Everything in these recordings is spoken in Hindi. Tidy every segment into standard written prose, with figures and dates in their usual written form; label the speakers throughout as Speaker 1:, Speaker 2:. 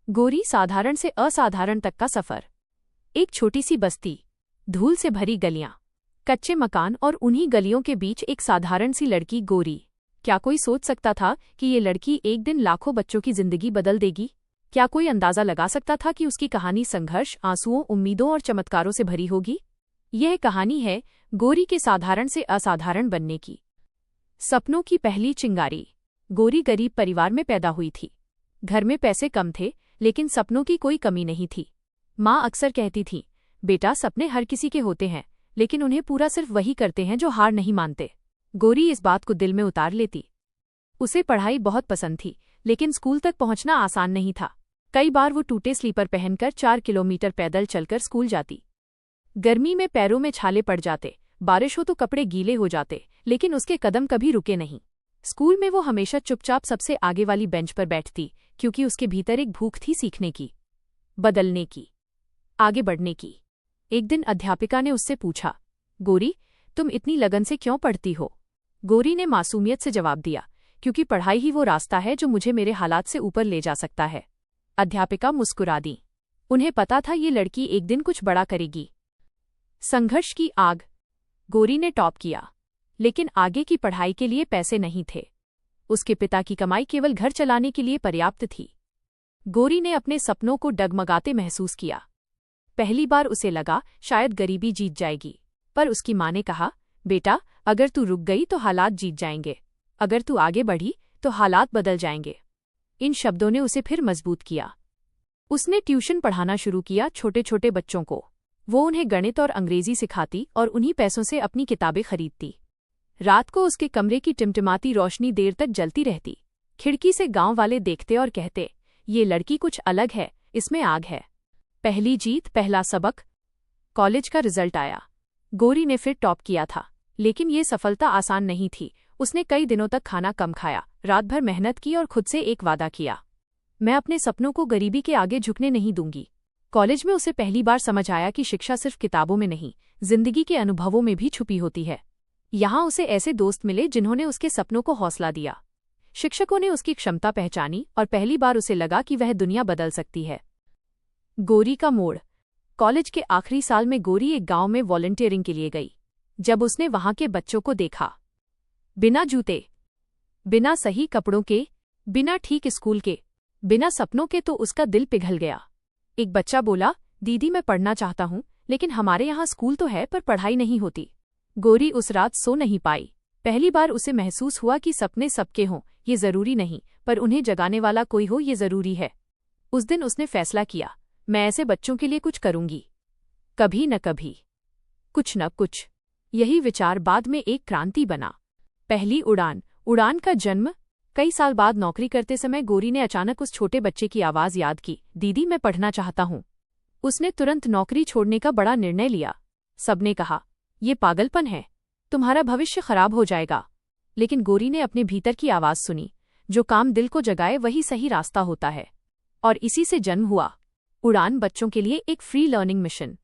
Speaker 1: गोरी साधारण से असाधारण तक का सफर। एक छोटी सी बस्ती, धूल से भरी गलियां, कच्चे मकान और उन्हीं गलियों के बीच एक साधारण सी लड़की गोरी। क्या कोई सोच सकता था कि ये लड़की एक दिन लाखों बच्चों की जिंदगी बदल देगी? क्या कोई अंदाजा लगा सकता था कि उसकी कहानी संघर्ष, आंसुओं, उम्मीदों और चमत्कारों से भरी होगी? यह कहानी है गोरी के साधारण से असाधारण बनने की। सपनों की पहली चिंगारी। गोरी गरीब परिवार में पैदा हुई थी। घर में पैसे कम थे, लेकिन सपनों की कोई कमी नहीं थी। माँ अक्सर कहती थी, बेटा, सपने हर किसी के होते हैं, लेकिन उन्हें पूरा सिर्फ वही करते हैं जो हार नहीं मानते। गोरी इस बात को दिल में उतार लेती। उसे पढ़ाई बहुत पसंद थी, लेकिन स्कूल तक पहुंचना आसान नहीं था। कई बार वो टूटे स्लीपर पहनकर 4 किलोमीटर पैदल चलकर स्कूल जाती। गर्मी में पैरों में छाले पड़ जाते, बारिश हो तो कपड़े गीले हो जाते, लेकिन उसके कदम कभी रुके नहीं। स्कूल में वो हमेशा चुपचाप सबसे आगे वाली बेंच पर बैठती, क्योंकि उसके भीतर एक भूख थी सीखने की, बदलने की, आगे बढ़ने की। एक दिन अध्यापिका ने उससे पूछा, गोरी, तुम इतनी लगन से क्यों पढ़ती हो? गोरी ने मासूमियत से जवाब दिया, क्योंकि पढ़ाई ही वो रास्ता है जो मुझे मेरे हालात से ऊपर ले जा सकता है। अध्यापिका मुस्कुरा दी। उन्हें पता था ये लड़की एक दिन कुछ बड़ा करेगी। संघर्ष की आग। गोरी ने टॉप किया, लेकिन आगे की पढ़ाई के लिए पैसे नहीं थे। उसके पिता की कमाई केवल घर चलाने के लिए पर्याप्त थी। गोरी ने अपने सपनों को डगमगाते महसूस किया। पहली बार उसे लगा शायद गरीबी जीत जाएगी, पर उसकी माँ ने कहा, बेटा, अगर तू रुक गई तो हालात जीत जाएंगे, अगर तू आगे बढ़ी तो हालात बदल जाएंगे। इन शब्दों ने उसे फिर मजबूत किया। उसने ट्यूशन पढ़ाना शुरू किया, छोटे छोटे बच्चों को। वो उन्हें गणित और अंग्रेजी सिखाती और उन्हीं पैसों से अपनी किताबें खरीदती। रात को उसके कमरे की टिमटिमाती रोशनी देर तक जलती रहती। खिड़की से गांव वाले देखते और कहते, ये लड़की कुछ अलग है, इसमें आग है। पहली जीत, पहला सबक। कॉलेज का रिजल्ट आया। गोरी ने फिर टॉप किया था, लेकिन ये सफलता आसान नहीं थी। उसने कई दिनों तक खाना कम खाया, रात भर मेहनत की और खुद से एक वादा किया, मैं अपने सपनों को गरीबी के आगे झुकने नहीं दूंगी। कॉलेज में उसे पहली बार समझ आया कि शिक्षा सिर्फ किताबों में नहीं, जिंदगी के अनुभवों में भी छुपी होती है। यहाँ उसे ऐसे दोस्त मिले जिन्होंने उसके सपनों को हौसला दिया। शिक्षकों ने उसकी क्षमता पहचानी और पहली बार उसे लगा कि वह दुनिया बदल सकती है। गोरी का मोड़। कॉलेज के आखिरी साल में गोरी एक गांव में वॉलंटियरिंग के लिए गई। जब उसने वहां के बच्चों को देखा, बिना जूते, बिना सही कपड़ों के, बिना ठीक स्कूल के, बिना सपनों के, तो उसका दिल पिघल गया। एक बच्चा बोला, दीदी, मैं पढ़ना चाहता हूं, लेकिन हमारे यहाँ स्कूल तो है पर पढ़ाई नहीं होती। गोरी उस रात सो नहीं पाई। पहली बार उसे महसूस हुआ कि सपने सबके हों ये जरूरी नहीं, पर उन्हें जगाने वाला कोई हो ये जरूरी है। उस दिन उसने फैसला किया, मैं ऐसे बच्चों के लिए कुछ करूंगी, कभी न कभी, कुछ न कुछ। यही विचार बाद में एक क्रांति बना। पहली उड़ान। उड़ान का जन्म। कई साल बाद नौकरी करते समय गोरी ने अचानक उस छोटे बच्चे की आवाज याद की, दीदी, मैं पढ़ना चाहता हूं। उसने तुरंत नौकरी छोड़ने का बड़ा निर्णय लिया। सबने कहा, ये पागलपन है, तुम्हारा भविष्य खराब हो जाएगा। लेकिन गोरी ने अपने भीतर की आवाज सुनी, जो काम दिल को जगाए वही सही रास्ता होता है। और इसी से जन्म हुआ उड़ान, बच्चों के लिए एक फ्री लर्निंग मिशन।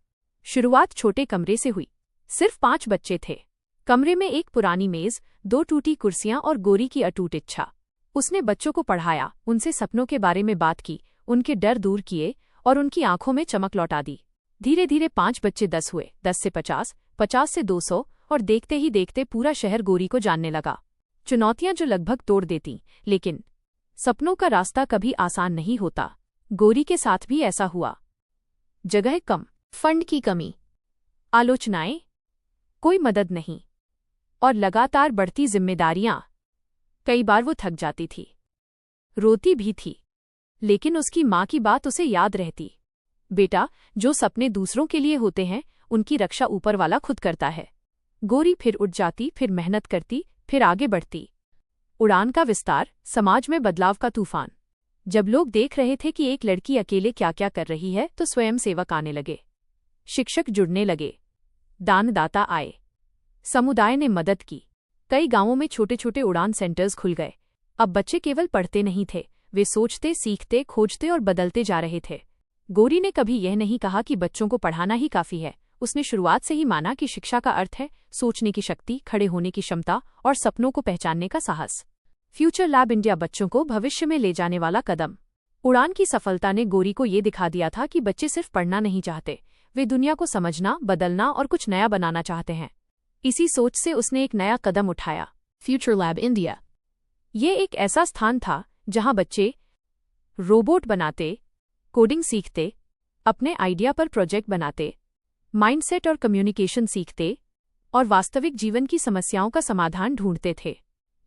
Speaker 1: शुरुआत छोटे कमरे से हुई। सिर्फ 5 बच्चे थे। कमरे में एक पुरानी मेज, 2 टूटी कुर्सियां और गोरी की अटूट इच्छा। उसने बच्चों को पढ़ाया, उनसे सपनों के बारे में बात की, उनके डर दूर किए और उनकी आंखों में चमक लौटा दी। धीरे धीरे 5 बच्चे 10 हुए, 10 से 50, 50 से 200, और देखते ही देखते पूरा शहर गोरी को जानने लगा। चुनौतियां जो लगभग तोड़ देती, लेकिन सपनों का रास्ता कभी आसान नहीं होता। गोरी के साथ भी ऐसा हुआ। जगह कम, फंड की कमी, आलोचनाएं, कोई मदद नहीं, और लगातार बढ़ती जिम्मेदारियां। कई बार वो थक जाती थी, रोती भी थी, लेकिन उसकी माँ की बात उसे याद रहती, बेटा, जो सपने दूसरों के लिए होते हैं उनकी रक्षा ऊपर वाला खुद करता है। गोरी फिर उठ जाती, फिर मेहनत करती, फिर आगे बढ़ती। उड़ान का विस्तार। समाज में बदलाव का तूफान। जब लोग देख रहे थे कि एक लड़की अकेले क्या क्या कर रही है, तो स्वयं सेवक आने लगे, शिक्षक जुड़ने लगे, दानदाता आए, समुदाय ने मदद की। कई गांवों में छोटे छोटे उड़ान सेंटर्स खुल गए। अब बच्चे केवल पढ़ते नहीं थे, वे सोचते, सीखते, खोजते और बदलते जा रहे थे। गोरी ने कभी यह नहीं कहा कि बच्चों को पढ़ाना ही काफी है। उसने शुरुआत से ही माना कि शिक्षा का अर्थ है सोचने की शक्ति, खड़े होने की क्षमता और सपनों को पहचानने का साहस। फ्यूचर लैब इंडिया, बच्चों को भविष्य में ले जाने वाला कदम। उड़ान की सफलता ने गोरी को ये दिखा दिया था कि बच्चे सिर्फ पढ़ना नहीं चाहते, वे दुनिया को समझना, बदलना और कुछ नया बनाना चाहते हैं। इसी सोच से उसने एक नया कदम उठाया, फ्यूचर लैब इंडिया। ये एक ऐसा स्थान था जहां बच्चे रोबोट बनाते, कोडिंग सीखते, अपने आइडिया पर प्रोजेक्ट बनाते, माइंडसेट और कम्युनिकेशन सीखते और वास्तविक जीवन की समस्याओं का समाधान ढूंढते थे।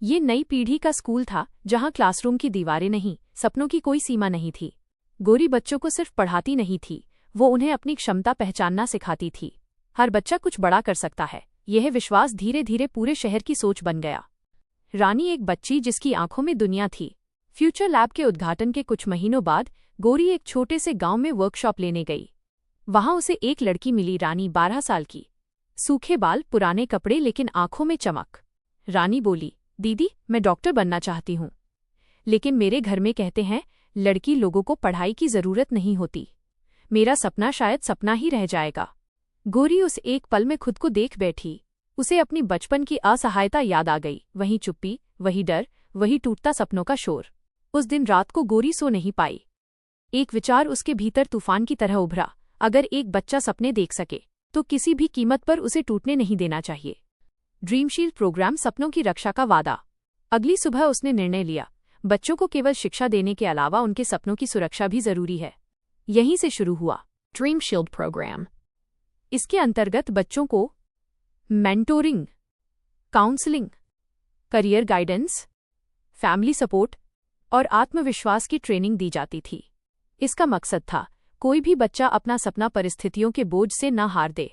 Speaker 1: ये नई पीढ़ी का स्कूल था जहां क्लासरूम की दीवारें नहीं, सपनों की कोई सीमा नहीं थी। गोरी बच्चों को सिर्फ पढ़ाती नहीं थी, वो उन्हें अपनी क्षमता पहचानना सिखाती थी। हर बच्चा कुछ बड़ा कर सकता है, यह विश्वास धीरे धीरे पूरे शहर की सोच बन गया। रानी एक बच्ची जिसकी आंखों में दुनिया थी। फ्यूचर लैब के उद्घाटन के कुछ महीनों बाद गोरी एक छोटे से गांव में वर्कशॉप लेने गई। वहां उसे एक लड़की मिली, रानी, 12 साल की। सूखे बाल, पुराने कपड़े, लेकिन आंखों में चमक। रानी बोली, दीदी, मैं डॉक्टर बनना चाहती हूँ, लेकिन मेरे घर में कहते हैं लड़की लोगों को पढ़ाई की जरूरत नहीं होती। मेरा सपना शायद सपना ही रह जाएगा। गोरी उस एक पल में खुद को देख बैठी। उसे अपनी बचपन की असहायता याद आ गई। वही चुप्पी, वही डर, वही टूटता सपनों का शोर। उस दिन रात को गोरी सो नहीं पाई। एक विचार उसके भीतर तूफान की तरह उभरा, अगर एक बच्चा सपने देख सके तो किसी भी कीमत पर उसे टूटने नहीं देना चाहिए। ड्रीमशील्ड प्रोग्राम, सपनों की रक्षा का वादा। अगली सुबह उसने निर्णय लिया, बच्चों को केवल शिक्षा देने के अलावा उनके सपनों की सुरक्षा भी जरूरी है। यहीं से शुरू हुआ ड्रीमशील्ड प्रोग्राम। इसके अंतर्गत बच्चों को mentoring, counselling, career guidance, family support और आत्मविश्वास की ट्रेनिंग दी जाती थी। इसका मकसद था कोई भी बच्चा अपना सपना परिस्थितियों के बोझ से न हार दे।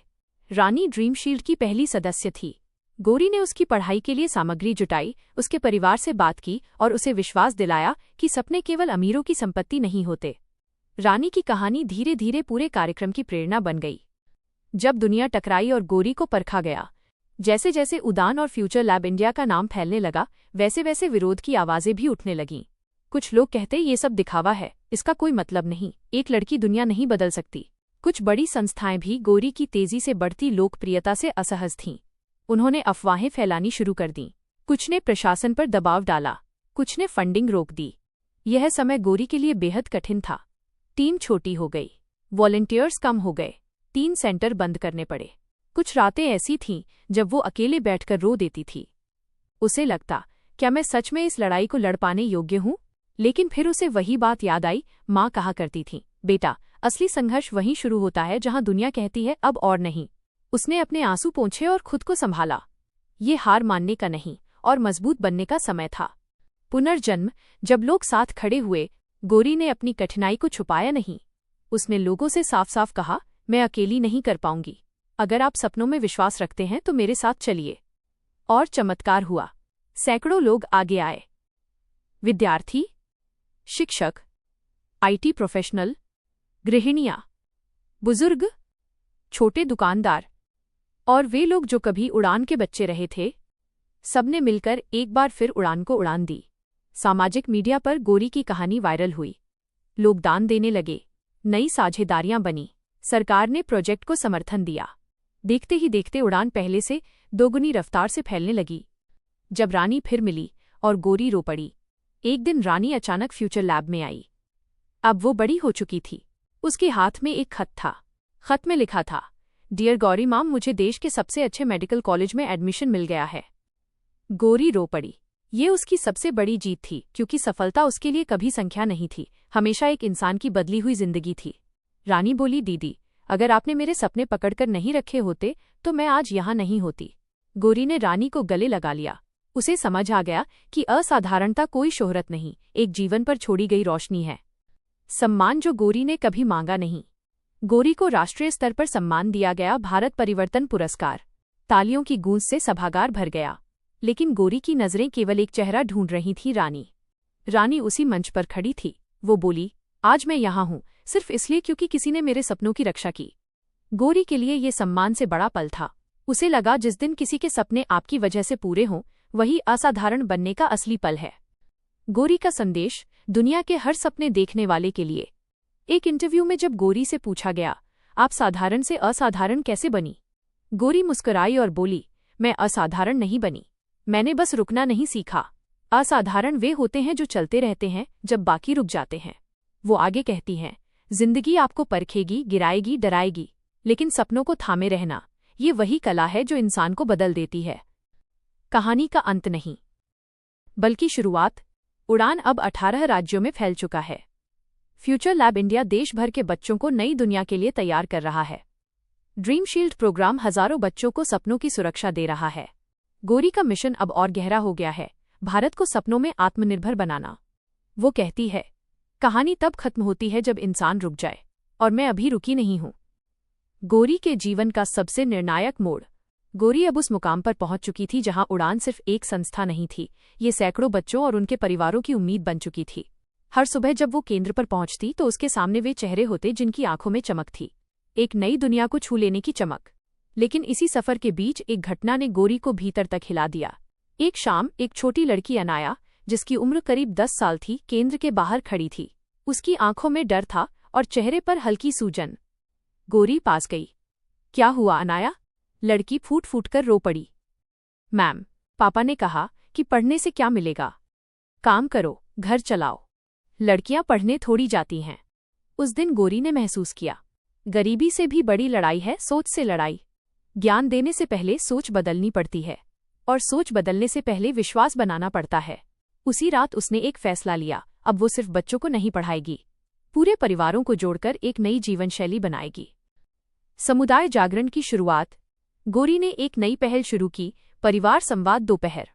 Speaker 1: रानी ड्रीमशील्ड की पहली सदस्य थी। गोरी ने उसकी पढ़ाई के लिए सामग्री जुटाई, उसके परिवार से बात की और उसे विश्वास दिलाया कि सपने केवल अमीरों की संपत्ति नहीं होते। रानी की कहानी धीरे धीरे पूरे कार्यक्रम की प्रेरणा बन गई। जब दुनिया टकराई और गोरी को परखा गया, जैसे जैसे उड़ान और फ्यूचर लैब इंडिया का नाम फैलने लगा, वैसे वैसे विरोध की आवाजें भी उठने लगीं। कुछ लोग कहते ये सब दिखावा है, इसका कोई मतलब नहीं, एक लड़की दुनिया नहीं बदल सकती। कुछ बड़ी संस्थाएं भी गोरी की तेजी से बढ़ती लोकप्रियता से असहज थीं। उन्होंने अफवाहें फैलानी शुरू कर दीं। कुछ ने प्रशासन पर दबाव डाला, कुछ ने फंडिंग रोक दी। यह समय गोरी के लिए बेहद कठिन था। टीम छोटी हो गई, वॉलंटियर्स कम हो गए, 3 सेंटर बंद करने पड़े। कुछ रातें ऐसी थीं जब वो अकेले बैठकर रो देती थी। उसे लगता, क्या मैं सच में इस लड़ाई को लड़ पाने योग्य हूँ? लेकिन फिर उसे वही बात याद आई, माँ कहा करती थी, बेटा, असली संघर्ष वहीं शुरू होता है जहाँ दुनिया कहती है अब और नहीं। उसने अपने आंसू पोंछे और खुद को संभाला। ये हार मानने का नहीं और मजबूत बनने का समय था। पुनर्जन्म। जब लोग साथ खड़े हुए, गोरी ने अपनी कठिनाई को छुपाया नहीं। उसने लोगों से साफ साफ कहा, मैं अकेली नहीं कर पाऊंगी। अगर आप सपनों में विश्वास रखते हैं तो मेरे साथ चलिए। और चमत्कार हुआ। सैकड़ों लोग आगे आए। विद्यार्थी, शिक्षक, आईटी प्रोफेशनल, गृहिणियां, बुजुर्ग, छोटे दुकानदार और वे लोग जो कभी उड़ान के बच्चे रहे थे, सबने मिलकर एक बार फिर उड़ान को उड़ान दी। सामाजिक मीडिया पर गोरी की कहानी वायरल हुई। लोग दान देने लगे, नई साझेदारियां बनी, सरकार ने प्रोजेक्ट को समर्थन दिया। देखते ही देखते उड़ान पहले से 2 गुनी रफ्तार से फैलने लगी। जब रानी फिर मिली और गोरी रो पड़ी। एक दिन रानी अचानक फ्यूचर लैब में आई। अब वो बड़ी हो चुकी थी। उसके हाथ में एक खत था। खत में लिखा था, डियर गौरी मैम, मुझे देश के सबसे अच्छे मेडिकल कॉलेज में एडमिशन मिल गया है। गोरी रो पड़ी। ये उसकी सबसे बड़ी जीत थी, क्योंकि सफलता उसके लिए कभी संख्या नहीं थी, हमेशा एक इंसान की बदली हुई जिंदगी थी। रानी बोली, दीदी, अगर आपने मेरे सपने पकड़कर नहीं रखे होते तो मैं आज यहाँ नहीं होती। गोरी ने रानी को गले लगा लिया। उसे समझ आ गया कि असाधारणता कोई शोहरत नहीं, एक जीवन पर छोड़ी गई रोशनी है। सम्मान जो गोरी ने कभी मांगा नहीं। गोरी को राष्ट्रीय स्तर पर सम्मान दिया गया, भारत परिवर्तन पुरस्कार। तालियों की गूंज से सभागार भर गया। लेकिन गोरी की नजरें केवल एक चेहरा ढूंढ रही थी, रानी उसी मंच पर खड़ी थी। वो बोली, आज मैं यहाँ हूँ सिर्फ इसलिए क्योंकि किसी ने मेरे सपनों की रक्षा की। गोरी के लिए ये सम्मान से बड़ा पल था। उसे लगा, जिस दिन किसी के सपने आपकी वजह से पूरे हों, वही असाधारण बनने का असली पल है। गोरी का संदेश दुनिया के हर सपने देखने वाले के लिए। एक इंटरव्यू में जब गोरी से पूछा गया, आप साधारण से असाधारण कैसे बनी, गोरी मुस्कुराई और बोली, मैं असाधारण नहीं बनी, मैंने बस रुकना नहीं सीखा। असाधारण वे होते हैं जो चलते रहते हैं जब बाकी रुक जाते हैं। वो आगे कहती हैं, जिंदगी आपको परखेगी, गिराएगी, डराएगी, लेकिन सपनों को थामे रहना, ये वही कला है जो इंसान को बदल देती है। कहानी का अंत नहीं, बल्कि शुरुआत। उड़ान अब 18 राज्यों में फैल चुका है। फ्यूचर लैब इंडिया देश भर के बच्चों को नई दुनिया के लिए तैयार कर रहा है। ड्रीम शील्ड प्रोग्राम हजारों बच्चों को सपनों की सुरक्षा दे रहा है। गौरी का मिशन अब और गहरा हो गया है, भारत को सपनों में आत्मनिर्भर बनाना। वो कहती है, कहानी तब खत्म होती है जब इंसान रुक जाए, और मैं अभी रुकी नहीं हूं। गौरी के जीवन का सबसे निर्णायक मोड़। गौरी अब उस मुकाम पर पहुंच चुकी थी जहां उड़ान सिर्फ एक संस्था नहीं थी, ये सैकड़ों बच्चों और उनके परिवारों की उम्मीद बन चुकी थी। हर सुबह जब वो केंद्र पर पहुंचती तो उसके सामने वे चेहरे होते जिनकी आंखों में चमक थी, एक नई दुनिया को छू लेने की चमक। लेकिन इसी सफर के बीच एक घटना ने गौरी को भीतर तक हिला दिया। एक शाम एक छोटी लड़की अनाया, जिसकी उम्र करीब 10 साल थी, केंद्र के बाहर खड़ी थी। उसकी आंखों में डर था और चेहरे पर हल्की सूजन। गौरी पास गई। क्या हुआ अनाया? लड़की फूट फूट कर रो पड़ी। मैम, पापा ने कहा कि पढ़ने से क्या मिलेगा, काम करो, घर चलाओ। लड़कियां पढ़ने थोड़ी जाती हैं। उस दिन गौरी ने महसूस किया, गरीबी से भी बड़ी लड़ाई है सोच से लड़ाई। ज्ञान देने से पहले सोच बदलनी पड़ती है, और सोच बदलने से पहले विश्वास बनाना पड़ता है। उसी रात उसने एक फैसला लिया, अब वो सिर्फ बच्चों को नहीं पढ़ाएगी, पूरे परिवारों को जोड़कर एक नई जीवन शैली बनाएगी। समुदाय जागरण की शुरुआत। गौरी ने एक नई पहल शुरू की, परिवार संवाद दोपहर।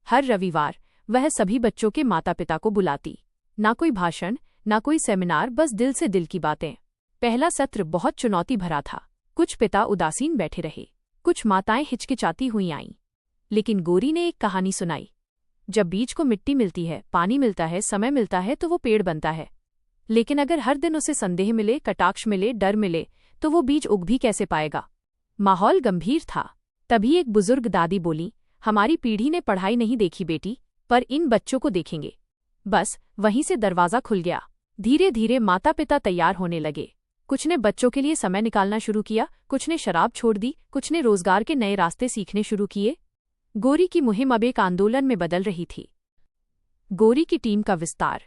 Speaker 1: हर रविवार वह सभी बच्चों के माता पिता को बुलाती। ना कोई भाषण, ना कोई सेमिनार, बस दिल से दिल की बातें। पहला सत्र बहुत चुनौती भरा था। कुछ पिता उदासीन बैठे रहे, कुछ माताएं हिचकिचाती हुई आईं। लेकिन गौरी ने एक कहानी सुनाई। जब बीज को मिट्टी मिलती है, पानी मिलता है, समय मिलता है, तो वो पेड़ बनता है। लेकिन अगर हर दिन उसे संदेह मिले, कटाक्ष मिले, डर मिले, तो वो बीज उग भी कैसे पाएगा? माहौल गंभीर था। तभी एक बुजुर्ग दादी बोली, हमारी पीढ़ी ने पढ़ाई नहीं देखी बेटी, पर इन बच्चों को देखेंगे। बस वहीं से दरवाजा खुल गया। धीरे धीरे माता पिता तैयार होने लगे। कुछ ने बच्चों के लिए समय निकालना शुरू किया, कुछ ने शराब छोड़ दी, कुछ ने रोजगार के नए रास्ते सीखने शुरू किए। गौरी की मुहिम अब एक आंदोलन में बदल रही थी। गौरी की टीम का विस्तार।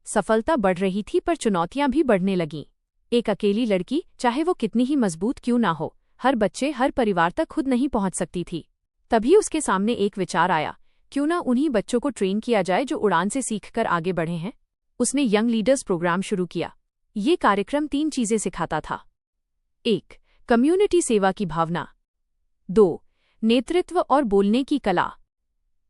Speaker 1: सफलता बढ़ रही थी, पर चुनौतियां भी बढ़ने लगीं। एक अकेली लड़की, चाहे वो कितनी ही मजबूत क्यों ना हो, हर बच्चे, हर परिवार तक खुद नहीं पहुंच सकती थी। तभी उसके सामने एक विचार आया, क्यों ना उन्हीं बच्चों को ट्रेन किया जाए जो उड़ान से सीखकर आगे बढ़े हैं। उसने यंग लीडर्स प्रोग्राम शुरू किया। ये कार्यक्रम 3 चीजें सिखाता था। 1. कम्युनिटी सेवा की भावना। 2. नेतृत्व और बोलने की कला।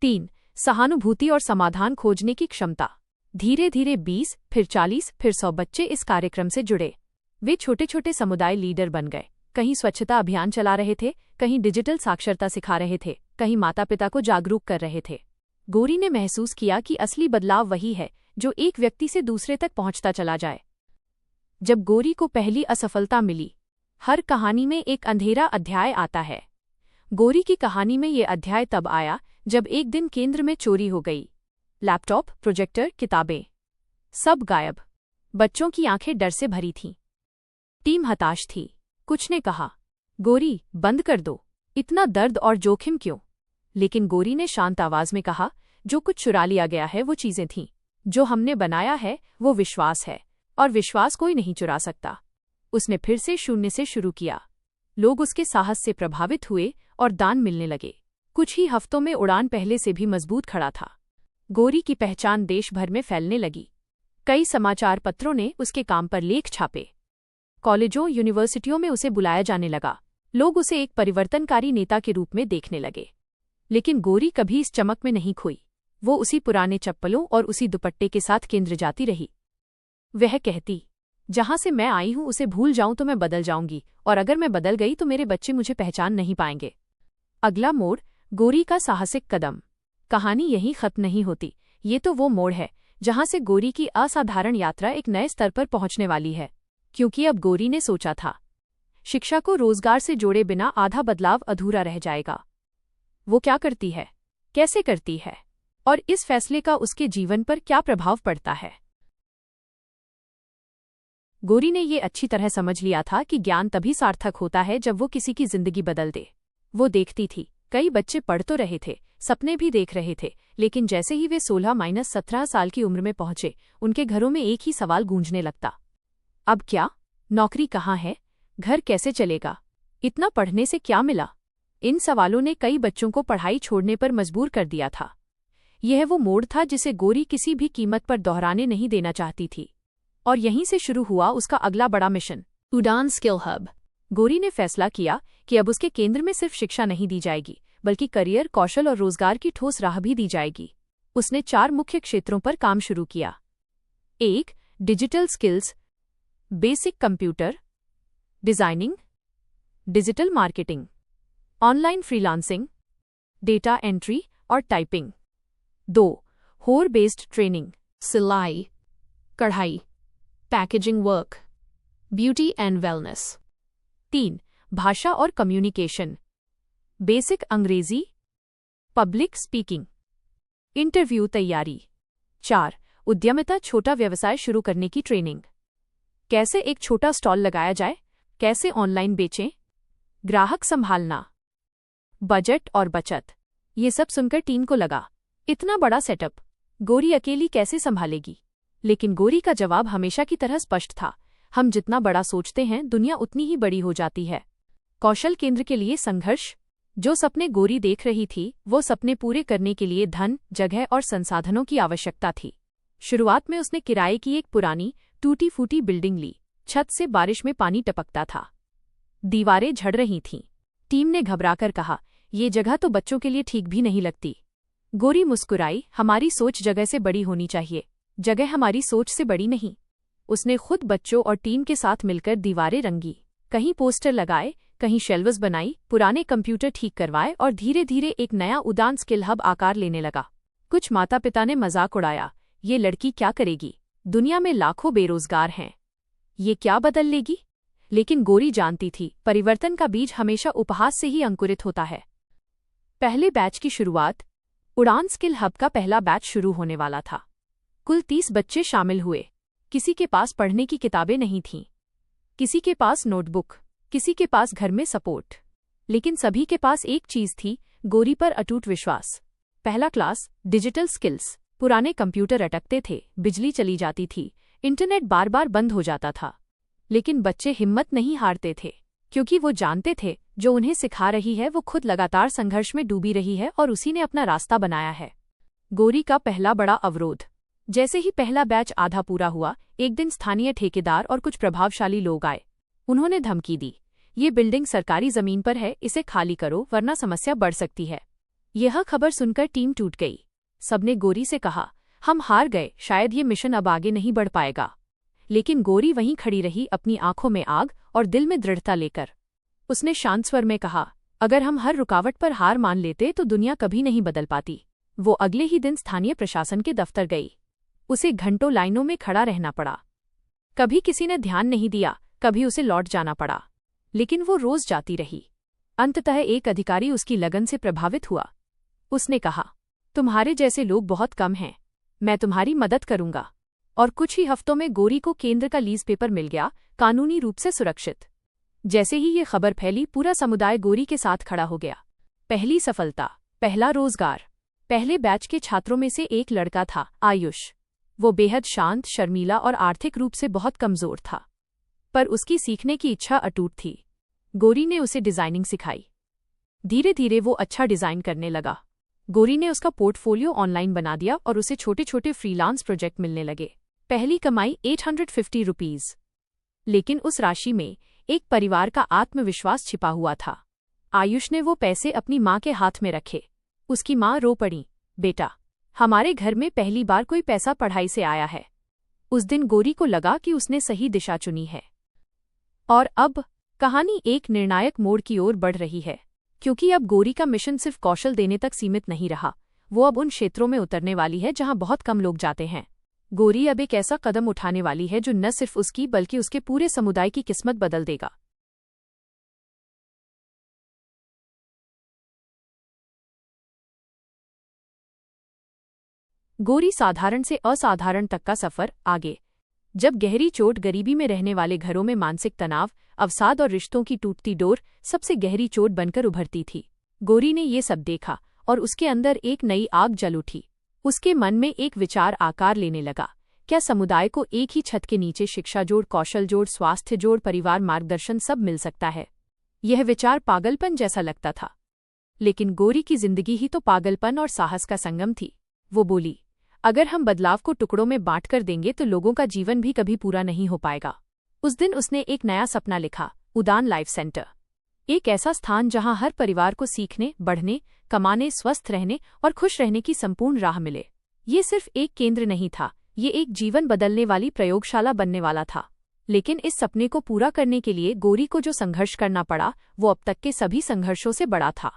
Speaker 1: 3. सहानुभूति और समाधान खोजने की क्षमता। धीरे धीरे 20, फिर 40, फिर 100 बच्चे इस कार्यक्रम से जुड़े। वे छोटे छोटे समुदाय लीडर बन गए। कहीं स्वच्छता अभियान चला रहे थे, कहीं डिजिटल साक्षरता सिखा रहे थे, कहीं माता पिता को जागरूक कर रहे थे। गौरी ने महसूस किया कि असली बदलाव वही है जो एक व्यक्ति से दूसरे तक पहुंचता चला जाए। जब गौरी को पहली असफलता मिली, हर कहानी में एक अंधेरा अध्याय आता है। गौरी की कहानी में ये अध्याय तब आया जब एक दिन केंद्र में चोरी हो गई। लैपटॉप, प्रोजेक्टर, किताबें, सब गायब। बच्चों की आंखें डर से भरी थीं। टीम हताश थी। कुछ ने कहा, गौरी बंद कर दो, इतना दर्द और जोखिम क्यों? लेकिन गौरी ने शांत आवाज में कहा, जो कुछ चुरा लिया गया है वो चीजें थीं, जो हमने बनाया है वो विश्वास है, और विश्वास कोई नहीं चुरा सकता। उसने फिर से शून्य से शुरू किया। लोग उसके साहस से प्रभावित हुए और दान मिलने लगे। कुछ ही हफ्तों में उड़ान पहले से भी मजबूत खड़ा था। गौरी की पहचान देश भर में फैलने लगी। कई समाचार पत्रों ने उसके काम पर लेख छापे। कॉलेजों, यूनिवर्सिटियों में उसे बुलाया जाने लगा। लोग उसे एक परिवर्तनकारी नेता के रूप में देखने लगे। लेकिन गौरी कभी इस चमक में नहीं खोई। वो उसी पुराने चप्पलों और उसी दुपट्टे के साथ केंद्र जाती रही। वह कहती, जहां से मैं आई हूं उसे भूल जाऊं तो मैं बदल जाऊंगी, और अगर मैं बदल गई तो मेरे बच्चे मुझे पहचान नहीं पाएंगे। अगला मोड़, गौरी का साहसिक कदम। कहानी यहीं खत्म नहीं होती। ये तो वो मोड़ है जहां से गौरी की असाधारण यात्रा एक नए स्तर पर पहुंचने वाली है। क्योंकि अब गौरी ने सोचा था, शिक्षा को रोजगार से जोड़े बिना आधा बदलाव अधूरा रह जाएगा। वो क्या करती है, कैसे करती है, और इस फैसले का उसके जीवन पर क्या प्रभाव पड़ता है। गौरी ने ये अच्छी तरह समझ लिया था कि ज्ञान तभी सार्थक होता है जब वो किसी की जिंदगी बदल दे। वो देखती थी, कई बच्चे पढ़ तो रहे थे, सपने भी देख रहे थे, लेकिन जैसे ही वे 16-17 साल की उम्र में पहुंचे, उनके घरों में एक ही सवाल गूंजने लगता। अब क्या? नौकरी कहाँ है? घर कैसे चलेगा? इतना पढ़ने से क्या मिला? इन सवालों ने कई बच्चों को पढ़ाई छोड़ने पर मजबूर कर दिया था। यह वो मोड़ था जिसे गोरी किसी भी कीमत पर दोहराने नहीं देना चाहती थी। और यहीं से शुरू हुआ उसका अगला बड़ा मिशन, उड़ान स्किल हब। गोरी ने फैसला किया कि अब उसके केंद्र में सिर्फ शिक्षा नहीं दी जाएगी, बल्कि करियर, कौशल और रोजगार की ठोस राह भी दी जाएगी। उसने 4 मुख्य क्षेत्रों पर काम शुरू किया। 1. Digital skills, basic computer, designing, digital marketing, online freelancing, data entry और टाइपिंग। 2. होर बेस्ड ट्रेनिंग, सिलाई, कढ़ाई, packaging work, beauty and wellness. 3. भाषा और कम्युनिकेशन, बेसिक अंग्रेजी, पब्लिक स्पीकिंग, इंटरव्यू तैयारी। 4. उद्यमिता, छोटा व्यवसाय शुरू करने की ट्रेनिंग। कैसे एक छोटा स्टॉल लगाया जाए, कैसे ऑनलाइन बेचें, ग्राहक संभालना, बजट और बचत। ये सब सुनकर टीम को लगा, इतना बड़ा सेटअप गोरी अकेली कैसे संभालेगी? लेकिन गोरी का जवाब हमेशा की तरह स्पष्ट था, हम जितना बड़ा सोचते हैं दुनिया उतनी ही बड़ी हो जाती है। कौशल केंद्र के लिए संघर्ष। जो सपने गोरी देख रही थी, वो सपने पूरे करने के लिए धन, जगह और संसाधनों की आवश्यकता थी। शुरुआत में उसने किराए की एक पुरानी, टूटी फूटी बिल्डिंग ली। छत से बारिश में पानी टपकता था, दीवारें झड़ रही थीं। टीम ने घबराकर कहा, ये जगह तो बच्चों के लिए ठीक भी नहीं लगती। गोरी मुस्कुराई, हमारी सोच जगह से बड़ी होनी चाहिए, जगह हमारी सोच से बड़ी नहीं। उसने खुद बच्चों और टीम के साथ मिलकर दीवारें रंगी, कहीं पोस्टर लगाए, कहीं शेल्व्स बनाई, पुराने कंप्यूटर ठीक करवाए और धीरे धीरे एक नया उड़ान स्किल हब आकार लेने लगा। कुछ माता पिता ने मजाक उड़ाया, ये लड़की क्या करेगी? दुनिया में लाखों बेरोजगार हैं, ये क्या बदल लेगी? लेकिन गोरी जानती थी, परिवर्तन का बीज हमेशा उपहास से ही अंकुरित होता है। पहले बैच की शुरुआत। उड़ान स्किल हब का पहला बैच शुरू होने वाला था। कुल 30 बच्चे शामिल हुए। किसी के पास पढ़ने की किताबें नहीं थीं, किसी के पास नोटबुक, किसी के पास घर में सपोर्ट, लेकिन सभी के पास एक चीज थी, गोरी पर अटूट विश्वास। पहला क्लास, डिजिटल स्किल्स। पुराने कंप्यूटर अटकते थे, बिजली चली जाती थी, इंटरनेट बार बार बंद हो जाता था। लेकिन बच्चे हिम्मत नहीं हारते थे, क्योंकि वो जानते थे जो उन्हें सिखा रही है वो खुद लगातार संघर्ष में डूबी रही है और उसी ने अपना रास्ता बनाया है। गोरी का पहला बड़ा अवरोध। जैसे ही पहला बैच आधा पूरा हुआ, एक दिन स्थानीय ठेकेदार और कुछ प्रभावशाली लोग आए। उन्होंने धमकी दी, ये बिल्डिंग सरकारी जमीन पर है, इसे खाली करो वरना समस्या बढ़ सकती है। यह खबर सुनकर टीम टूट गई। सबने गोरी से कहा, हम हार गए, शायद ये मिशन अब आगे नहीं बढ़ पाएगा। लेकिन गोरी वहीं खड़ी रही, अपनी आंखों में आग और दिल में दृढ़ता लेकर। उसने शांत स्वर में कहा, अगर हम हर रुकावट पर हार मान लेते तो दुनिया कभी नहीं बदल पाती। वो अगले ही दिन स्थानीय प्रशासन के दफ्तर गई। उसे घंटों लाइनों में खड़ा रहना पड़ा। कभी किसी ने ध्यान नहीं दिया, कभी उसे लौट जाना पड़ा, लेकिन वो रोज जाती रही। अंततः एक अधिकारी उसकी लगन से प्रभावित हुआ। उसने कहा, तुम्हारे जैसे लोग बहुत कम हैं, मैं तुम्हारी मदद करूंगा। और कुछ ही हफ्तों में गोरी को केंद्र का लीज पेपर मिल गया, कानूनी रूप से सुरक्षित। जैसे ही ये खबर फैली, पूरा समुदाय गोरी के साथ खड़ा हो गया। पहली सफलता, पहला रोजगार। पहले बैच के छात्रों में से एक लड़का था, आयुष। वो बेहद शांत, शर्मीला और आर्थिक रूप से बहुत कमजोर था, पर उसकी सीखने की इच्छा अटूट थी। गोरी ने उसे डिजाइनिंग सिखाई। धीरे धीरे वो अच्छा डिजाइन करने लगा। गोरी ने उसका पोर्टफोलियो ऑनलाइन बना दिया और उसे छोटे छोटे फ्रीलांस प्रोजेक्ट मिलने लगे। पहली कमाई 850 रुपीज। लेकिन उस राशि में एक परिवार का आत्मविश्वास छिपा हुआ था। आयुष ने वो पैसे अपनी माँ के हाथ में रखे। उसकी माँ रो पड़ी, बेटा, हमारे घर में पहली बार कोई पैसा पढ़ाई से आया है। उस दिन गोरी को लगा कि उसने सही दिशा चुनी है। और अब कहानी एक निर्णायक मोड़ की ओर बढ़ रही है, क्योंकि अब गोरी का मिशन सिर्फ कौशल देने तक सीमित नहीं रहा। वो अब उन क्षेत्रों में उतरने वाली है जहां बहुत कम लोग जाते हैं। गोरी अब एक ऐसा कदम उठाने वाली है जो न सिर्फ उसकी बल्कि उसके पूरे समुदाय की किस्मत बदल देगा। गोरी साधारण से असाधारण तक का सफर आगे। जब गहरी चोट गरीबी में रहने वाले घरों में मानसिक तनाव, अवसाद और रिश्तों की टूटती डोर सबसे गहरी चोट बनकर उभरती थी, गोरी ने ये सब देखा और उसके अंदर एक नई आग जल उठी। उसके मन में एक विचार आकार लेने लगा, क्या समुदाय को एक ही छत के नीचे शिक्षा जोड़, कौशल जोड़, स्वास्थ्य जोड़, परिवार मार्गदर्शन सब मिल सकता है? यह विचार पागलपन जैसा लगता था, लेकिन गौरी की जिंदगी ही तो पागलपन और साहस का संगम थी। वो बोली, अगर हम बदलाव को टुकड़ों में बांट कर देंगे तो लोगों का जीवन भी कभी पूरा नहीं हो पाएगा। उस दिन उसने एक नया सपना लिखा, उड़ान लाइफ सेंटर। एक ऐसा स्थान जहां हर परिवार को सीखने, बढ़ने, कमाने, स्वस्थ रहने और खुश रहने की संपूर्ण राह मिले। ये सिर्फ एक केंद्र नहीं था, ये एक जीवन बदलने वाली प्रयोगशाला बनने वाला था। लेकिन इस सपने को पूरा करने के लिए गौरी को जो संघर्ष करना पड़ा, वो अब तक के सभी संघर्षों से बड़ा था।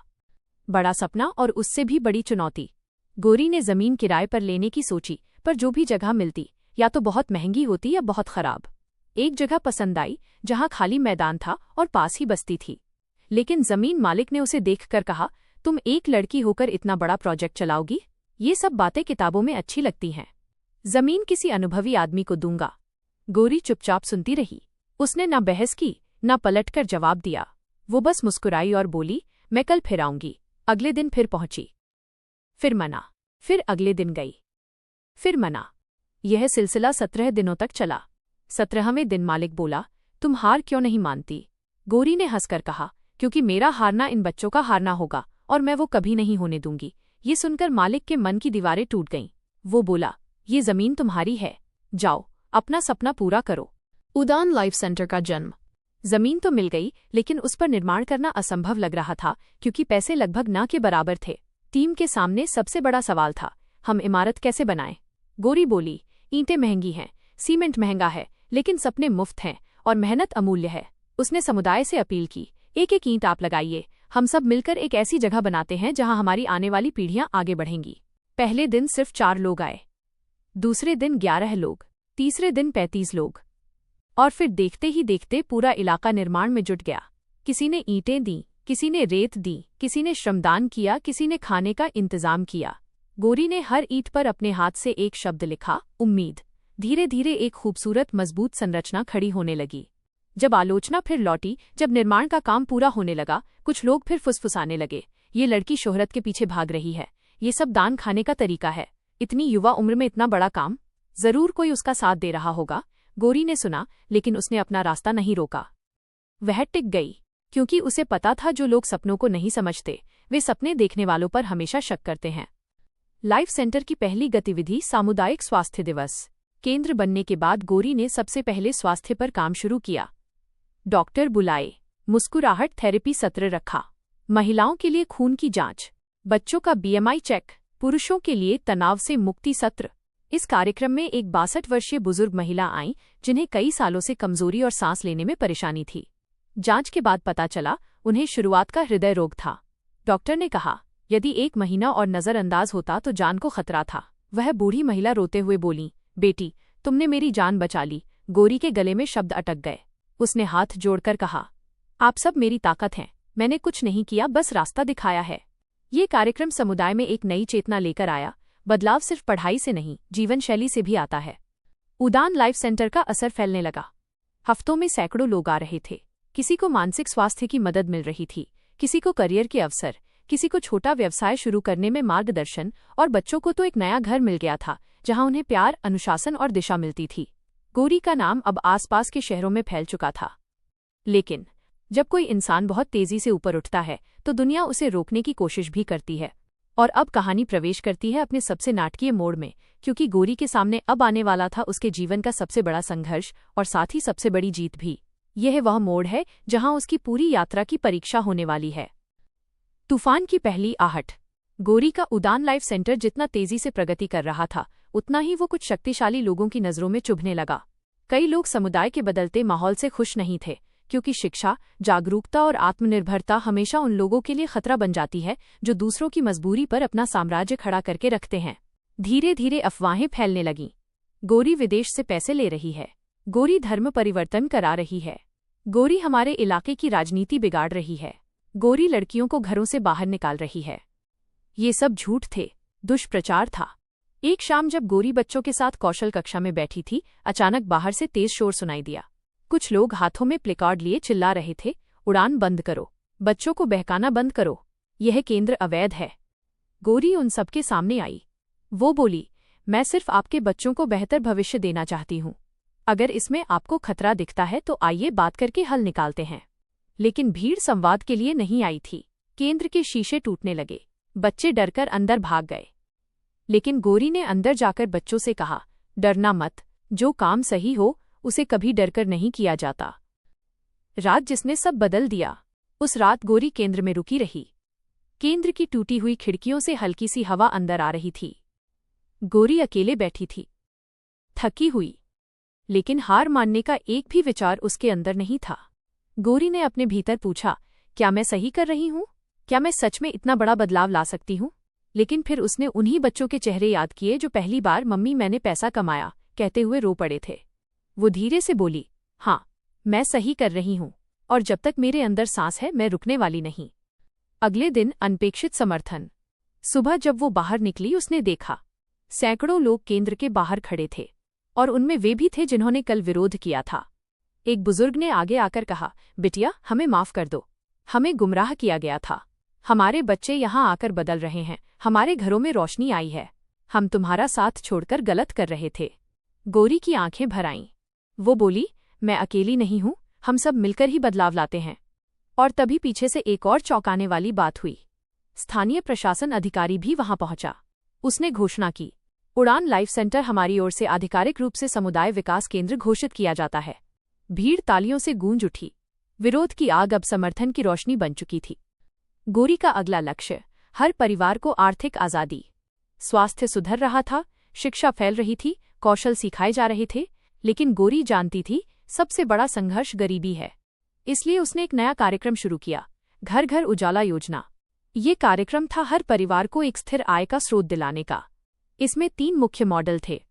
Speaker 1: बड़ा सपना और उससे भी बड़ी चुनौती। गौरी ने जमीन किराए पर लेने की सोची, पर जो भी जगह मिलती या तो बहुत महंगी होती या बहुत खराब। एक जगह पसंद आई जहां खाली मैदान था और पास ही बस्ती थी, लेकिन जमीन मालिक ने उसे देखकर कहा, तुम एक लड़की होकर इतना बड़ा प्रोजेक्ट चलाओगी? ये सब बातें किताबों में अच्छी लगती हैं, जमीन किसी अनुभवी आदमी को दूंगा। गौरी चुपचाप सुनती रही। उसने न बहस की, न पलटकर जवाब दिया। वो बस मुस्कुराई और बोली, मैं कल फिर आऊंगी। अगले दिन फिर पहुंची, फिर मना, फिर अगले दिन गई, फिर मना। यह सिलसिला 17 दिनों तक चला। 17वें दिन मालिक बोला, तुम हार क्यों नहीं मानती? गौरी ने हंसकर कहा, क्योंकि मेरा हारना इन बच्चों का हारना होगा और मैं वो कभी नहीं होने दूंगी। ये सुनकर मालिक के मन की दीवारें टूट गईं। वो बोला, ये जमीन तुम्हारी है, जाओ अपना सपना पूरा करो। उड़ान लाइफ सेंटर का जन्म। जमीन तो मिल गई, लेकिन उस पर निर्माण करना असंभव लग रहा था, क्योंकि पैसे लगभग ना के बराबर थे। टीम के सामने सबसे बड़ा सवाल था, हम इमारत कैसे बनाएं? गौरी बोली, ईंटें महंगी हैं, सीमेंट महंगा है, लेकिन सपने मुफ्त हैं और मेहनत अमूल्य है। उसने समुदाय से अपील की, एक एक ईंट आप लगाइए, हम सब मिलकर एक ऐसी जगह बनाते हैं जहां हमारी आने वाली पीढ़ियां आगे बढ़ेंगी। पहले दिन सिर्फ 4 लोग आए, दूसरे दिन 11 लोग, तीसरे दिन 35 लोग, और फिर देखते ही देखते पूरा इलाका निर्माण में जुट गया। किसी ने ईंटें दी, किसी ने रेत दी, किसी ने श्रमदान किया, किसी ने खाने का इंतजाम किया। गौरी ने हर ईंट पर अपने हाथ से एक शब्द लिखा, उम्मीद। धीरे धीरे एक खूबसूरत मजबूत संरचना खड़ी होने लगी। जब आलोचना फिर लौटी, जब निर्माण का काम पूरा होने लगा, कुछ लोग फिर फुसफुसाने लगे, ये लड़की शोहरत के पीछे भाग रही है, ये सब दान खाने का तरीका है, इतनी युवा उम्र में इतना बड़ा काम, जरूर कोई उसका साथ दे रहा होगा। गौरी ने सुना, लेकिन उसने अपना रास्ता नहीं रोका। वह टिक गई, क्योंकि उसे पता था जो लोग सपनों को नहीं समझते, वे सपने देखने वालों पर हमेशा शक करते हैं। लाइफ सेंटर की पहली गतिविधि सामुदायिक स्वास्थ्य दिवस। केंद्र बनने के बाद गौरी ने सबसे पहले स्वास्थ्य पर काम शुरू किया। डॉक्टर बुलाए, मुस्कुराहट थेरेपी सत्र रखा, महिलाओं के लिए खून की जांच, बच्चों का बीएमआई चेक, पुरुषों के लिए तनाव से मुक्ति सत्र। इस कार्यक्रम में एक 62 वर्षीय बुजुर्ग महिला आईं, जिन्हें कई सालों से कमजोरी और सांस लेने में परेशानी थी। जांच के बाद पता चला उन्हें शुरुआत का हृदय रोग था। डॉक्टर ने कहा, यदि 1 महीना और नजरअंदाज होता तो जान को खतरा था। वह बूढ़ी महिला रोते हुए बोली, बेटी, तुमने मेरी जान बचा ली। गौरी के गले में शब्द अटक गए। उसने हाथ जोड़कर कहा, आप सब मेरी ताकत हैं, मैंने कुछ नहीं किया, बस रास्ता दिखाया है। ये कार्यक्रम समुदाय में एक नई चेतना लेकर आया। बदलाव सिर्फ पढ़ाई से नहीं, जीवन शैली से भी आता है। उड़ान लाइफ सेंटर का असर फैलने लगा। हफ्तों में सैकड़ों लोग आ रहे थे। किसी को मानसिक स्वास्थ्य की मदद मिल रही थी, किसी को करियर के अवसर, किसी को छोटा व्यवसाय शुरू करने में मार्गदर्शन, और बच्चों को तो एक नया घर मिल गया था जहां उन्हें प्यार, अनुशासन और दिशा मिलती थी। गौरी का नाम अब आसपास के शहरों में फैल चुका था। लेकिन जब कोई इंसान बहुत तेजी से ऊपर उठता है तो दुनिया उसे रोकने की कोशिश भी करती है। और अब कहानी प्रवेश करती है अपने सबसे नाटकीय मोड़ में, क्योंकि गौरी के सामने अब आने वाला था उसके जीवन का सबसे बड़ा संघर्ष और साथ ही सबसे बड़ी जीत भी। यह वह मोड़ है जहां उसकी पूरी यात्रा की परीक्षा होने वाली है। तूफान की पहली आहट। गौरी का उड़ान लाइफ सेंटर जितना तेजी से प्रगति कर रहा था, उतना ही वो कुछ शक्तिशाली लोगों की नजरों में चुभने लगा। कई लोग समुदाय के बदलते माहौल से खुश नहीं थे, क्योंकि शिक्षा, जागरूकता और आत्मनिर्भरता हमेशा उन लोगों के लिए खतरा बन जाती है जो दूसरों की मजबूरी पर अपना साम्राज्य खड़ा करके रखते हैं। धीरे धीरे अफवाहें फैलने लगीं। गौरी विदेश से पैसे ले रही है, गौरी धर्म परिवर्तन करा रही है, गौरी हमारे इलाके की राजनीति बिगाड़ रही है, गौरी लड़कियों को घरों से बाहर निकाल रही है। ये सब झूठ थे, दुष्प्रचार था। एक शाम जब गौरी बच्चों के साथ कौशल कक्षा में बैठी थी, अचानक बाहर से तेज शोर सुनाई दिया। कुछ लोग हाथों में प्लेकार्ड लिए चिल्ला रहे थे, उड़ान बंद करो, बच्चों को बहकाना बंद करो, यह केंद्र अवैध है। गौरी उन सबके सामने आई। वो बोली, मैं सिर्फ आपके बच्चों को बेहतर भविष्य देना चाहती हूँ। अगर इसमें आपको खतरा दिखता है तो आइए बात करके हल निकालते हैं। लेकिन भीड़ संवाद के लिए नहीं आई थी। केंद्र के शीशे टूटने लगे, बच्चे डरकर अंदर भाग गए। लेकिन गौरी ने अंदर जाकर बच्चों से कहा, डरना मत, जो काम सही हो उसे कभी डरकर नहीं किया जाता। रात जिसने सब बदल दिया। उस रात गौरी केंद्र में रुकी रही। केंद्र की टूटी हुई खिड़कियों से हल्की सी हवा अंदर आ रही थी। गौरी अकेले बैठी थी, थकी हुई, लेकिन हार मानने का एक भी विचार उसके अंदर नहीं था। गौरी ने अपने भीतर पूछा, क्या मैं सही कर रही हूँ? क्या मैं सच में इतना बड़ा बदलाव ला सकती हूँ? लेकिन फिर उसने उन्हीं बच्चों के चेहरे याद किए जो पहली बार मम्मी मैंने पैसा कमाया कहते हुए रो पड़े थे। वो धीरे से बोली, हाँ, मैं सही कर रही हूँ, और जब तक मेरे अंदर सांस है मैं रुकने वाली नहीं। अगले दिन अनपेक्षित समर्थन। सुबह जब वो बाहर निकली उसने देखा सैकड़ों लोग केंद्र के बाहर खड़े थे, और उनमें वे भी थे जिन्होंने कल विरोध किया था। एक बुजुर्ग ने आगे आकर कहा, बिटिया हमें माफ कर दो, हमें गुमराह किया गया था। हमारे बच्चे यहाँ आकर बदल रहे हैं, हमारे घरों में रोशनी आई है। हम तुम्हारा साथ छोड़कर गलत कर रहे थे। गौरी की आंखें भर आईं। वो बोली, मैं अकेली नहीं हूँ, हम सब मिलकर ही बदलाव लाते हैं। और तभी पीछे से एक और चौंकाने वाली बात हुई। स्थानीय प्रशासन अधिकारी भी वहां पहुंचा। उसने घोषणा की, उड़ान लाइफ सेंटर हमारी ओर से आधिकारिक रूप से समुदाय विकास केंद्र घोषित किया जाता है। भीड़ तालियों से गूंज उठी। विरोध की आग अब समर्थन की रोशनी बन चुकी थी। गौरी का अगला लक्ष्य, हर परिवार को आर्थिक आज़ादी। स्वास्थ्य सुधर रहा था, शिक्षा फैल रही थी, कौशल सिखाए जा रहे थे, लेकिन गौरी जानती थी सबसे बड़ा संघर्ष गरीबी है। इसलिए उसने एक नया कार्यक्रम शुरू किया, घर घर उजाला योजना। ये कार्यक्रम था हर परिवार को एक स्थिर आय का स्रोत दिलाने का। इसमें 3 मुख्य मॉडल थे।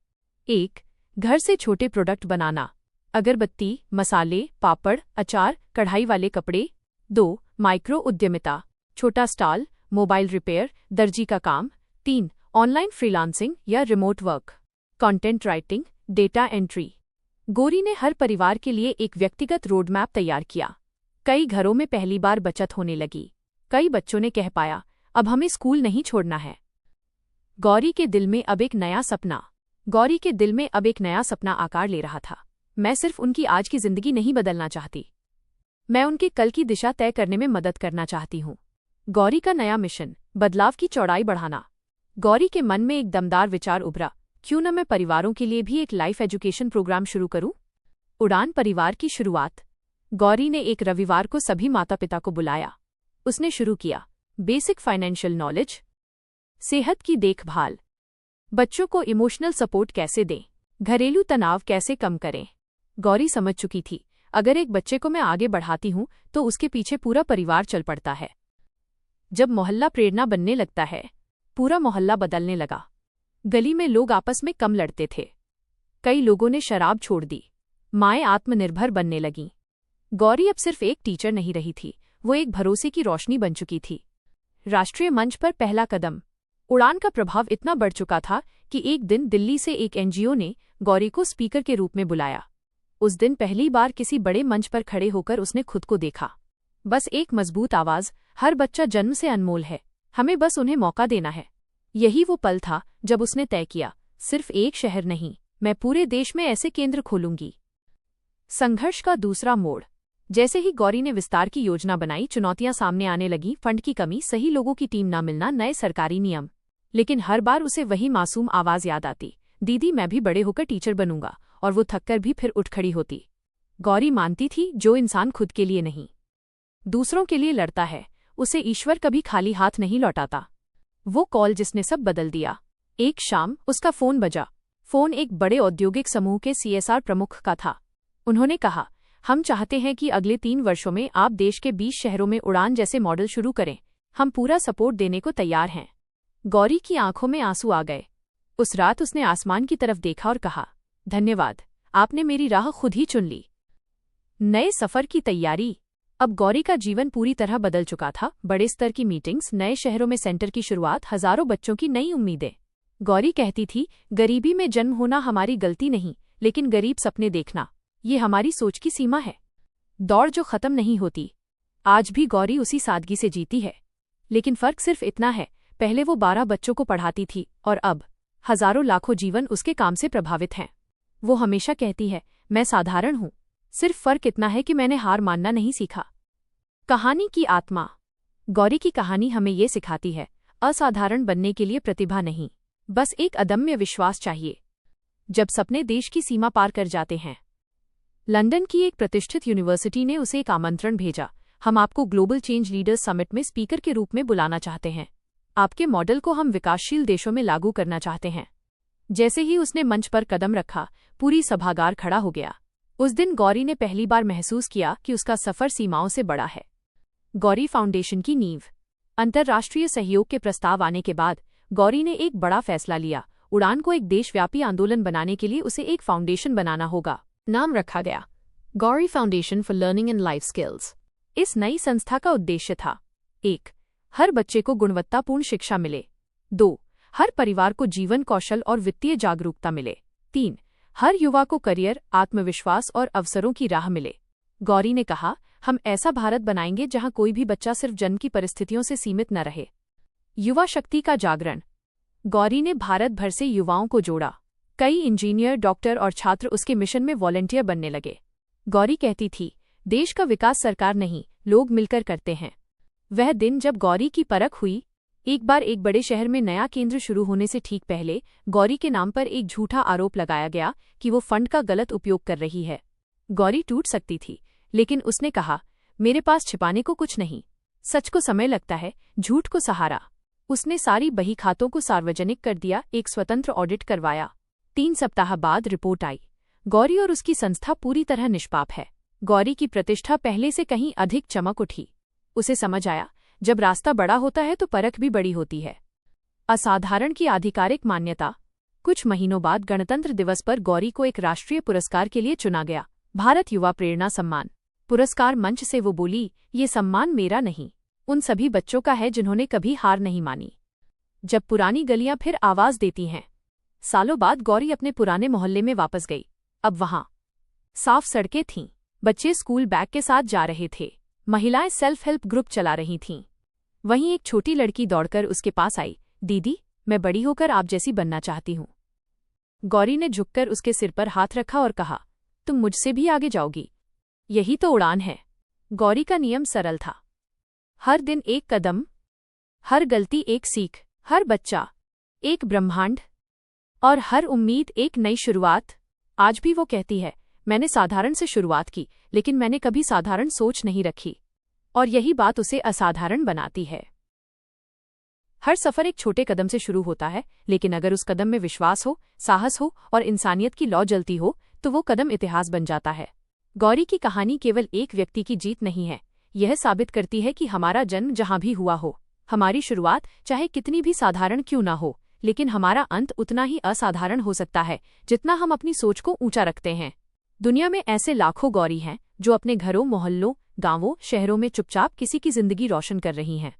Speaker 1: 1. घर से छोटे प्रोडक्ट बनाना, अगरबत्ती, मसाले, पापड़, अचार, कढ़ाई वाले कपड़े। 2. माइक्रो उद्यमिता, छोटा स्टॉल, मोबाइल रिपेयर, दर्जी का काम। 3. ऑनलाइन फ्रीलांसिंग या remote work, content writing, data entry. Gauri ने हर परिवार के लिए एक व्यक्तिगत रोडमैप तैयार किया। कई घरों में पहली बार बचत होने लगी। कई बच्चों ने कह पाया, अब हमें स्कूल नहीं छोड़ना है। गौरी के दिल में अब एक नया सपना आकार ले रहा था। मैं सिर्फ उनकी आज की जिंदगी नहीं बदलना चाहती, मैं उनके कल की दिशा तय करने में मदद करना चाहती हूँ। गौरी का नया मिशन, बदलाव की चौड़ाई बढ़ाना। गौरी के मन में एक दमदार विचार उभरा, क्यों न मैं परिवारों के लिए भी एक लाइफ एजुकेशन प्रोग्राम शुरू करूं? उड़ान परिवार की शुरुआत। गौरी ने एक रविवार को सभी माता पिता को बुलाया। उसने शुरू किया, बेसिक फाइनेंशियल नॉलेज, सेहत की देखभाल, बच्चों को इमोशनल सपोर्ट कैसे दें, घरेलू तनाव कैसे कम करें। गौरी समझ चुकी थी, अगर एक बच्चे को मैं आगे बढ़ाती हूं तो उसके पीछे पूरा परिवार चल पड़ता है। जब मोहल्ला प्रेरणा बनने लगता है, पूरा मोहल्ला बदलने लगा। गली में लोग आपस में कम लड़ते थे। कई लोगों ने शराब छोड़ दी। माएं आत्मनिर्भर बनने लगीं। गौरी अब सिर्फ एक टीचर नहीं रही थी, वो एक भरोसे की रोशनी बन चुकी थी। राष्ट्रीय मंच पर पहला कदम। उड़ान का प्रभाव इतना बढ़ चुका था कि एक दिन दिल्ली से एक एनजीओ ने गौरी को स्पीकर के रूप में बुलाया। उस दिन पहली बार किसी बड़े मंच पर खड़े होकर उसने खुद को देखा। बस एक मजबूत आवाज, हर बच्चा जन्म से अनमोल है, हमें बस उन्हें मौका देना है। यही वो पल था जब उसने तय किया, सिर्फ एक शहर नहीं, मैं पूरे देश में ऐसे केंद्र खोलूंगी। संघर्ष का दूसरा मोड़। जैसे ही गौरी ने विस्तार की योजना बनाई, चुनौतियां सामने आने लगीं। फंड की कमी, सही लोगों की टीम न मिलना, नए सरकारी नियम। लेकिन हर बार उसे वही मासूम आवाज याद आती, दीदी मैं भी बड़े होकर टीचर बनूंगा। और वो थककर भी फिर उठ खड़ी होती। गौरी मानती थी, जो इंसान खुद के लिए नहीं, दूसरों के लिए लड़ता है, उसे ईश्वर कभी खाली हाथ नहीं लौटाता। वो कॉल जिसने सब बदल दिया। एक शाम उसका फोन बजा। फोन एक बड़े औद्योगिक समूह के CSR प्रमुख का था। उन्होंने कहा, हम चाहते हैं कि अगले 3 वर्षों में आप देश के 20 शहरों में उड़ान जैसे मॉडल शुरू करें। हम पूरा सपोर्ट देने को तैयार हैं। गौरी की आंखों में आंसू आ गए। उस रात उसने आसमान की तरफ देखा और कहा, धन्यवाद, आपने मेरी राह खुद ही चुन ली। नए सफर की तैयारी। अब गौरी का जीवन पूरी तरह बदल चुका था। बड़े स्तर की मीटिंग्स, नए शहरों में सेंटर की शुरुआत, हजारों बच्चों की नई उम्मीदें। गौरी कहती थी, गरीबी में जन्म होना हमारी गलती नहीं, लेकिन गरीब सपने देखना, ये हमारी सोच की सीमा है। दौड़ जो खत्म नहीं होती। आज भी गौरी उसी सादगी से जीती है, लेकिन फर्क सिर्फ इतना है, पहले वो 12 बच्चों को पढ़ाती थी और अब हजारों लाखों जीवन उसके काम से प्रभावित हैं। वो हमेशा कहती है, मैं साधारण हूं, सिर्फ फर्क इतना है कि मैंने हार मानना नहीं सीखा। कहानी की आत्मा। गौरी की कहानी हमें ये सिखाती है, असाधारण बनने के लिए प्रतिभा नहीं, बस एक अदम्य विश्वास चाहिए। जब सपने देश की सीमा पार कर जाते हैं। लंदन की एक प्रतिष्ठित यूनिवर्सिटी ने उसे एक आमंत्रण भेजा, हम आपको ग्लोबल चेंज लीडर्स समिट में स्पीकर के रूप में बुलाना चाहते हैं। आपके मॉडल को हम विकासशील देशों में लागू करना चाहते हैं। जैसे ही उसने मंच पर कदम रखा, पूरी सभागार खड़ा हो गया। उस दिन गौरी ने पहली बार महसूस किया कि उसका सफर सीमाओं से बड़ा है। गौरी फाउंडेशन की नींव। अंतर्राष्ट्रीय सहयोग के प्रस्ताव आने के बाद गौरी ने एक बड़ा फैसला लिया। उड़ान को एक देशव्यापी आंदोलन बनाने के लिए उसे एक फाउंडेशन बनाना होगा। नाम रखा गया Gauri foundation for learning and life skills. इस नई संस्था का उद्देश्य था 1. हर बच्चे को गुणवत्तापूर्ण शिक्षा मिले। 2. हर परिवार को जीवन कौशल और वित्तीय जागरूकता मिले। 3. हर युवा को करियर, आत्मविश्वास और अवसरों की राह मिले। गौरी ने कहा, हम ऐसा भारत बनाएंगे जहां कोई भी बच्चा सिर्फ जन्म की परिस्थितियों से सीमित न रहे। युवा शक्ति का जागरण। गौरी ने भारत भर से युवाओं को जोड़ा। कई इंजीनियर, डॉक्टर और छात्र उसके मिशन में वॉलंटियर बनने लगे। गौरी कहती थी, देश का विकास सरकार नहीं, लोग मिलकर करते हैं। वह दिन जब गौरी की परख हुई। एक बार एक बड़े शहर में नया केंद्र शुरू होने से ठीक पहले गौरी के नाम पर एक झूठा आरोप लगाया गया कि वो फंड का गलत उपयोग कर रही है। गौरी टूट सकती थी, लेकिन उसने कहा, मेरे पास छिपाने को कुछ नहीं। सच को समय लगता है, झूठ को सहारा। उसने सारी बही खातों को सार्वजनिक कर दिया, एक स्वतंत्र ऑडिट करवाया। 3 सप्ताह बाद रिपोर्ट आई। गौरी और उसकी संस्था पूरी तरह निष्पाप है। गौरी की प्रतिष्ठा पहले से कहीं अधिक चमक उठी। उसे समझ आया, जब रास्ता बड़ा होता है तो परख भी बड़ी होती है। असाधारण की आधिकारिक मान्यता। कुछ महीनों बाद गणतंत्र दिवस पर गौरी को एक राष्ट्रीय पुरस्कार के लिए चुना गया, भारत युवा प्रेरणा सम्मान। पुरस्कार मंच से वो बोली, ये सम्मान मेरा नहीं, उन सभी बच्चों का है जिन्होंने कभी हार नहीं मानी। जब पुरानी गलियां फिर आवाज देती हैं। सालों बाद गौरी अपने पुराने मोहल्ले में वापस गई। अब वहां साफ सड़कें थीं, बच्चे स्कूल बैग के साथ जा रहे थे, महिलाएं सेल्फ हेल्प ग्रुप चला रही थीं। वहीं एक छोटी लड़की दौड़कर उसके पास आई, दीदी, मैं बड़ी होकर आप जैसी बनना चाहती हूं। गौरी ने झुककर उसके सिर पर हाथ रखा और कहा, तुम मुझसे भी आगे जाओगी। यही तो उड़ान है। गौरी का नियम सरल था, हर दिन एक कदम, हर गलती एक सीख, हर बच्चा एक ब्रह्मांड और हर उम्मीद एक नई शुरुआत। आज भी वो कहती है, मैंने साधारण से शुरुआत की, लेकिन मैंने कभी साधारण सोच नहीं रखी, और यही बात उसे असाधारण बनाती है। हर सफर एक छोटे कदम से शुरू होता है, लेकिन अगर उस कदम में विश्वास हो, साहस हो और इंसानियत की लौ जलती हो, तो वो कदम इतिहास बन जाता है। गौरी की कहानी केवल एक व्यक्ति की जीत नहीं है, यह साबित करती है कि हमारा जन्म जहां भी हुआ हो, हमारी शुरुआत चाहे कितनी भी साधारण क्यों ना हो, लेकिन हमारा अंत उतना ही असाधारण हो सकता है जितना हम अपनी सोच को ऊंचा रखते हैं। दुनिया में ऐसे लाखों गौरी हैं जो अपने घरों, मोहल्लों, गांवों, शहरों में चुपचाप किसी की जिंदगी रोशन कर रही हैं।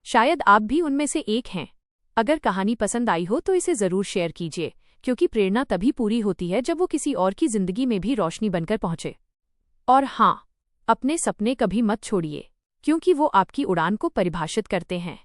Speaker 1: शायद आप भी उनमें से एक हैं। अगर कहानी पसंद आई हो तो इसे जरूर शेयर कीजिए, क्योंकि प्रेरणा तभी पूरी होती है जब वो किसी और की जिंदगी में भी रोशनी बनकर पहुंचे। और हाँ, अपने सपने कभी मत छोड़िए, क्योंकि वो आपकी उड़ान को परिभाषित करते हैं।